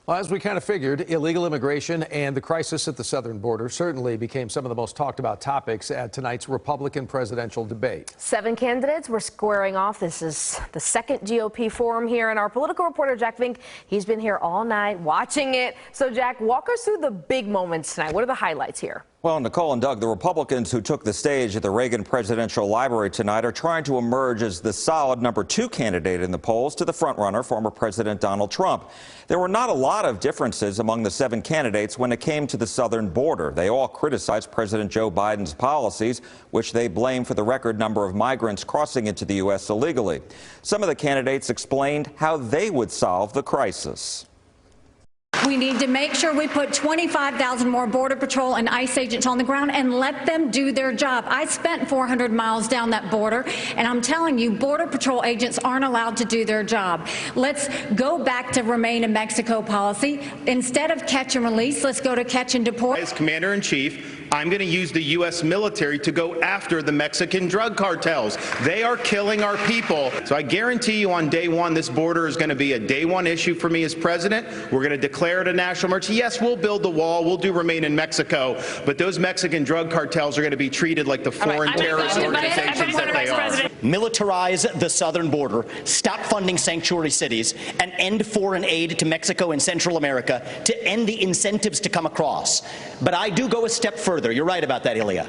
Well, as we kind of figured, illegal immigration and the crisis at the southern border certainly became some of the most talked about topics at tonight's Republican presidential debate. 7 candidates were squaring off. This is the second GOP forum here, and our political reporter Jack Vink, he's been here all night watching it. So Jack, walk us through the big moments tonight. What are the highlights here? Well, Nicole and Doug, the Republicans who took the stage at the Reagan Presidential Library tonight are trying to emerge as the solid #2 candidate in the polls to the frontrunner, former President Donald Trump. There were not a lot of differences among the 7 candidates when it came to the southern border. They all criticized President Joe Biden's policies, which they blame for the record number of migrants crossing into the U.S. illegally. Some of the candidates explained how they would solve the crisis. We need to make sure we put 25,000 more Border Patrol and ICE agents on the ground and let them do their job. I spent 400 miles down that border, and I'm telling you, Border Patrol agents aren't allowed to do their job. Let's go back to remain in Mexico policy. Instead of catch and release, let's go to catch and deport. As Commander-in-Chief, I'm going to use the U.S. military to go after the Mexican drug cartels. They are killing our people. So I guarantee you on day one, this border is going to be a day one issue for me as president. We're going to declare it a national emergency. Yes, we'll build the wall. We'll do remain in Mexico. But those Mexican drug cartels are going to be treated like the foreign terrorist organizations that they are. Militarize the southern border, stop funding sanctuary cities, and end foreign aid to Mexico and Central America to end the incentives to come across. But I do go a step further. You're right about that, Ilya.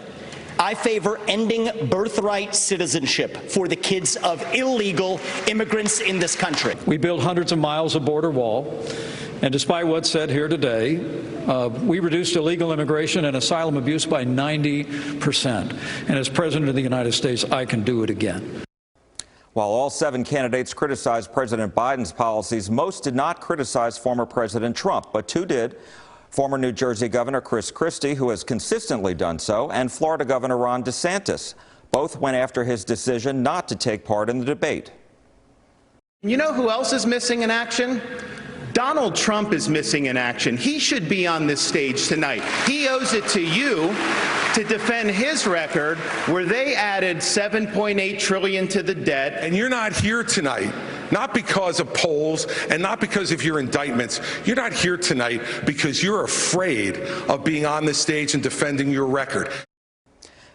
I favor ending birthright citizenship for the kids of illegal immigrants in this country. We built hundreds of miles of border wall, and despite what's said here today, we reduced illegal immigration and asylum abuse by 90%. And as President of the United States, I can do it again. While all 7 candidates criticized President Biden's policies, most did not criticize former President Trump, but 2 did. Former New Jersey Governor Chris Christie, who has consistently done so, and Florida Governor Ron DeSantis. Both went after his decision not to take part in the debate. You know who else is missing in action? Donald Trump is missing in action. He should be on this stage tonight. He owes it to you to defend his record where they added $7.8 trillion to the debt. And you're not here tonight, not because of polls and not because of your indictments. You're not here tonight because you're afraid of being on the stage and defending your record.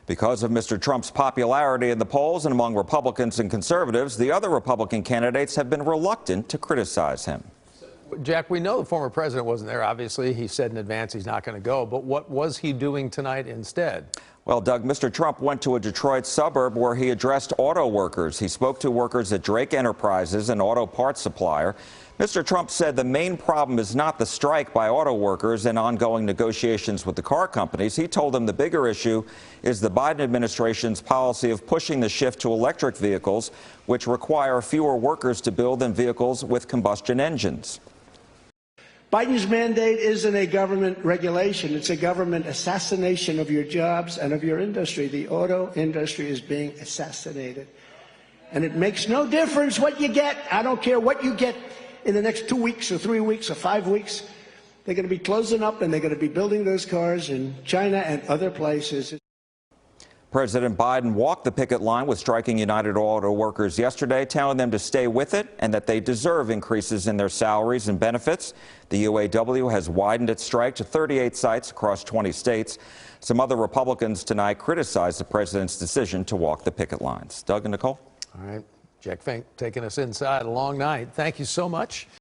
Because of Mr. Trump's popularity in the polls and among Republicans and conservatives, the other Republican candidates have been reluctant to criticize him. Jack, we know the former president wasn't there. Obviously, he said in advance he's not going to go. But what was he doing tonight instead? Well, Doug, Mr. Trump went to a Detroit suburb where he addressed auto workers. He spoke to workers at Drake Enterprises, an auto parts supplier. Mr. Trump said the main problem is not the strike by auto workers and ongoing negotiations with the car companies. He told them the bigger issue is the Biden administration's policy of pushing the shift to electric vehicles, which require fewer workers to build than vehicles with combustion engines. Biden's mandate isn't a government regulation. It's a government assassination of your jobs and of your industry. The auto industry is being assassinated. And it makes no difference what you get. I don't care what you get in the next 2 weeks or 3 weeks or 5 weeks. They're going to be closing up and they're going to be building those cars in China and other places. President Biden walked the picket line with striking United Auto Workers yesterday, telling them to stay with it and that they deserve increases in their salaries and benefits. The UAW has widened its strike to 38 sites across 20 states. Some other Republicans tonight criticized the president's decision to walk the picket lines. Doug and Nicole. All right. Jack Vink taking us inside a long night. Thank you so much.